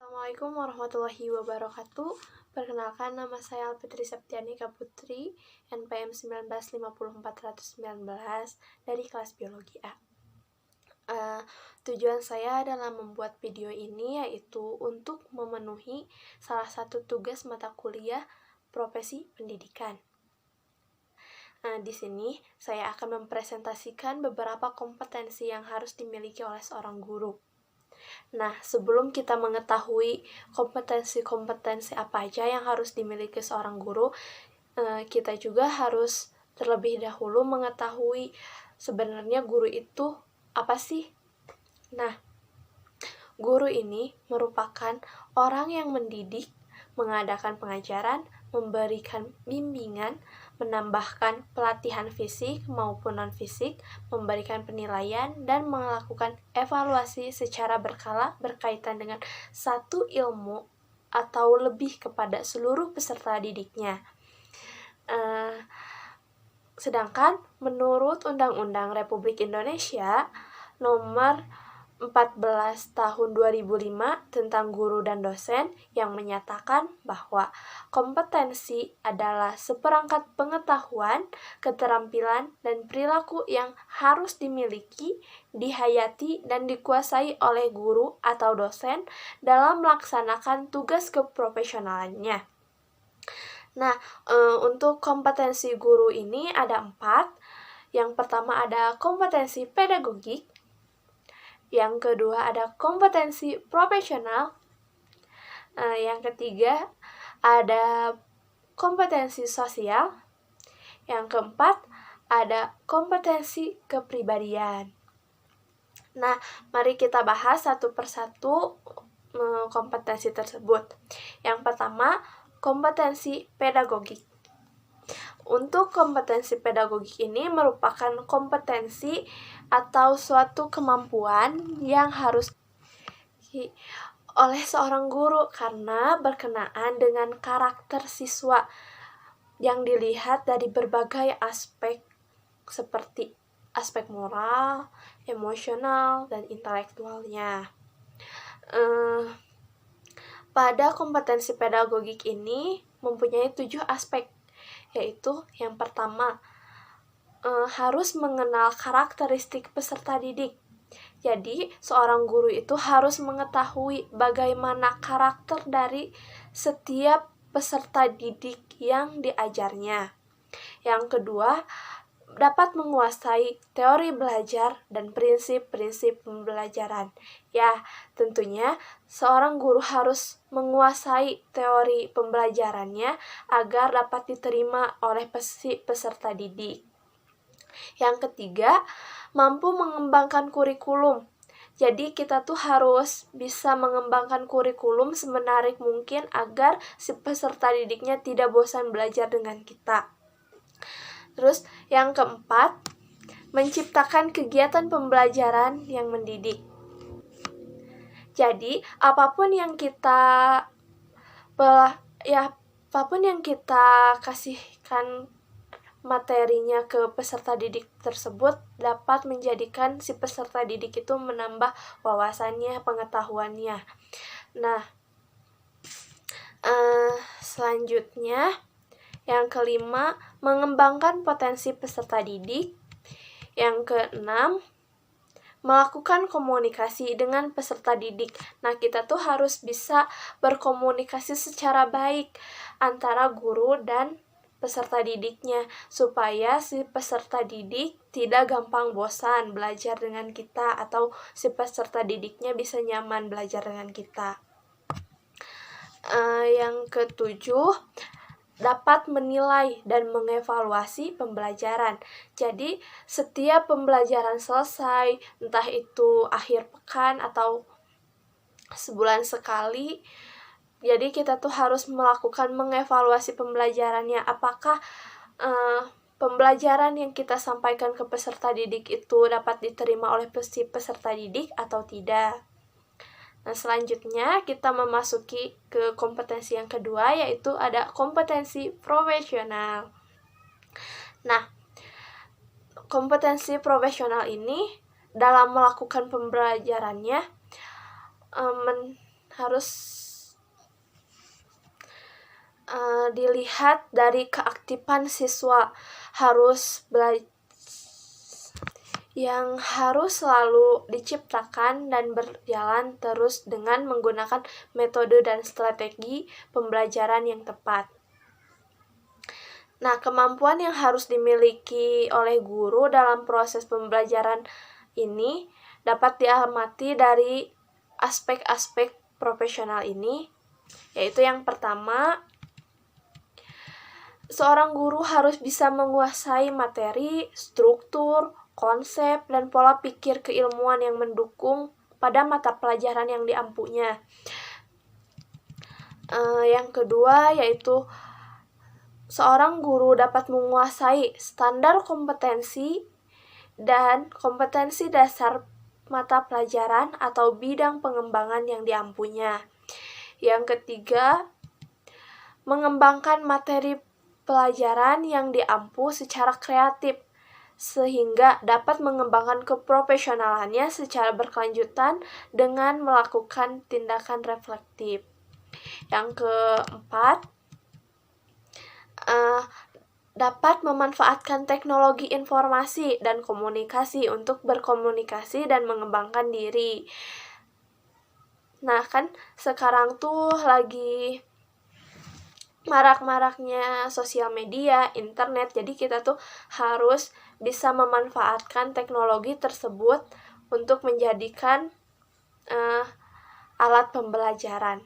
Assalamualaikum warahmatullahi wabarakatuh. Perkenalkan, nama saya Alfitri Septiani Kaputri, NPM 1950419 dari kelas Biologi A. Tujuan saya dalam membuat video ini yaitu untuk memenuhi salah satu tugas mata kuliah profesi pendidikan. Di sini saya akan mempresentasikan beberapa kompetensi yang harus dimiliki oleh seorang guru. Nah, sebelum kita mengetahui kompetensi-kompetensi apa aja yang harus dimiliki seorang guru, kita juga harus terlebih dahulu mengetahui sebenarnya guru itu apa sih? Nah, guru ini merupakan orang yang mendidik, mengadakan pengajaran, memberikan bimbingan, menambahkan pelatihan fisik maupun non-fisik, memberikan penilaian, dan melakukan evaluasi secara berkala berkaitan dengan satu ilmu atau lebih kepada seluruh peserta didiknya. Sedangkan menurut Undang-Undang Republik Indonesia nomor 14 tahun 2005 tentang guru dan dosen yang menyatakan bahwa kompetensi adalah seperangkat pengetahuan, keterampilan, dan perilaku yang harus dimiliki, dihayati, dan dikuasai oleh guru atau dosen dalam melaksanakan tugas keprofesionalannya. Nah, untuk kompetensi guru ini ada 4. Yang pertama ada kompetensi pedagogik, yang kedua ada kompetensi profesional, yang ketiga ada kompetensi sosial, yang keempat ada kompetensi kepribadian. Nah, mari kita bahas satu persatu kompetensi tersebut. Yang pertama, kompetensi pedagogik. Untuk kompetensi pedagogik ini merupakan kompetensi atau suatu kemampuan yang harus oleh seorang guru karena berkenaan dengan karakter siswa yang dilihat dari berbagai aspek seperti aspek moral, emosional, dan intelektualnya. Pada kompetensi pedagogik ini mempunyai 7 aspek, yaitu yang pertama, harus mengenal karakteristik peserta didik. Jadi, seorang guru itu harus mengetahui bagaimana karakter dari setiap peserta didik yang diajarnya. Yang kedua, dapat menguasai teori belajar dan prinsip-prinsip pembelajaran. Ya, tentunya seorang guru harus menguasai teori pembelajarannya agar dapat diterima oleh peserta didik. Yang ketiga, mampu mengembangkan kurikulum. Jadi kita tuh harus bisa mengembangkan kurikulum semenarik mungkin agar si peserta didiknya tidak bosan belajar dengan kita. Terus yang keempat, menciptakan kegiatan pembelajaran yang mendidik. Jadi apapun yang kita kasihkan materinya ke peserta didik tersebut dapat menjadikan si peserta didik itu menambah wawasannya, pengetahuannya. Nah, selanjutnya yang kelima, mengembangkan potensi peserta didik. Yang keenam, melakukan komunikasi dengan peserta didik. Nah, kita tuh harus bisa berkomunikasi secara baik antara guru dan peserta didiknya, supaya si peserta didik tidak gampang bosan belajar dengan kita atau si peserta didiknya bisa nyaman belajar dengan kita. Yang ketujuh, dapat menilai dan mengevaluasi pembelajaran. Jadi, setiap pembelajaran selesai, entah itu akhir pekan atau sebulan sekali, jadi kita tuh harus melakukan mengevaluasi pembelajarannya. Apakah pembelajaran yang kita sampaikan ke peserta didik itu dapat diterima oleh peserta didik atau tidak. Nah, selanjutnya kita memasuki ke kompetensi yang kedua, yaitu ada kompetensi profesional. Nah, kompetensi profesional ini dalam melakukan pembelajarannya harus dilihat dari keaktifan siswa, yang harus selalu diciptakan dan berjalan terus dengan menggunakan metode dan strategi pembelajaran yang tepat. Nah, kemampuan yang harus dimiliki oleh guru dalam proses pembelajaran ini dapat diamati dari aspek-aspek profesional ini, yaitu yang pertama, seorang guru harus bisa menguasai materi, struktur, konsep, dan pola pikir keilmuan yang mendukung pada mata pelajaran yang diampunya. Yang kedua yaitu seorang guru dapat menguasai standar kompetensi dan kompetensi dasar mata pelajaran atau bidang pengembangan yang diampunya. Yang ketiga, mengembangkan materi pelajaran yang diampu secara kreatif sehingga dapat mengembangkan keprofesionalannya secara berkelanjutan dengan melakukan tindakan reflektif. Yang keempat, dapat memanfaatkan teknologi informasi dan komunikasi untuk berkomunikasi dan mengembangkan diri. Nah, kan sekarang tuh lagi marak-maraknya sosial media, internet, jadi kita tuh harus bisa memanfaatkan teknologi tersebut untuk menjadikan alat pembelajaran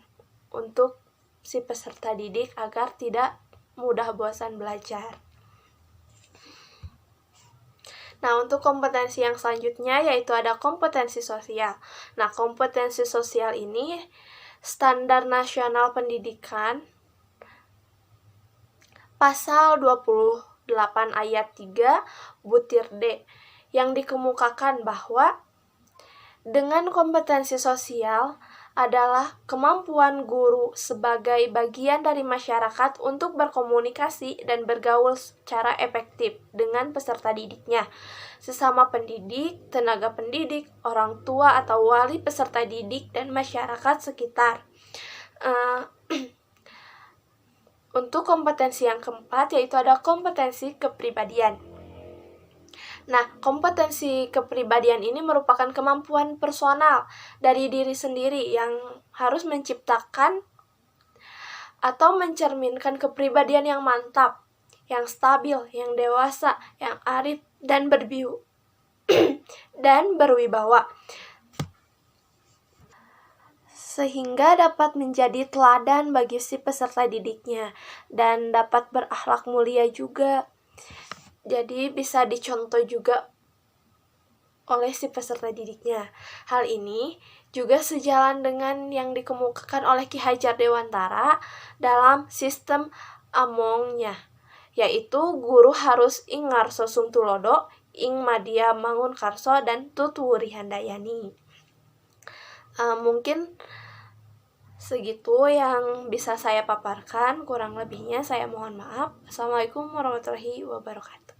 untuk si peserta didik agar tidak mudah bosan belajar. Nah, untuk kompetensi yang selanjutnya yaitu ada kompetensi sosial. Nah, kompetensi sosial ini Standar Nasional Pendidikan Pasal 28 ayat 3 butir D yang dikemukakan bahwa dengan kompetensi sosial adalah kemampuan guru sebagai bagian dari masyarakat untuk berkomunikasi dan bergaul secara efektif dengan peserta didiknya, sesama pendidik, tenaga pendidik, orang tua atau wali peserta didik, dan masyarakat sekitar. Untuk kompetensi yang keempat yaitu ada kompetensi kepribadian. Nah, kompetensi kepribadian ini merupakan kemampuan personal dari diri sendiri yang harus menciptakan atau mencerminkan kepribadian yang mantap, yang stabil, yang dewasa, yang arif, dan dan berwibawa, sehingga dapat menjadi teladan bagi si peserta didiknya dan dapat berakhlak mulia juga. Jadi bisa dicontoh juga oleh si peserta didiknya. Hal ini juga sejalan dengan yang dikemukakan oleh Ki Hajar Dewantara dalam sistem Amongnya, yaitu guru harus ing ngarso sung tulodo, ing madya mangun karso, dan tutwuri handayani. Mungkin segitu yang bisa saya paparkan, kurang lebihnya saya mohon maaf. Assalamualaikum warahmatullahi wabarakatuh.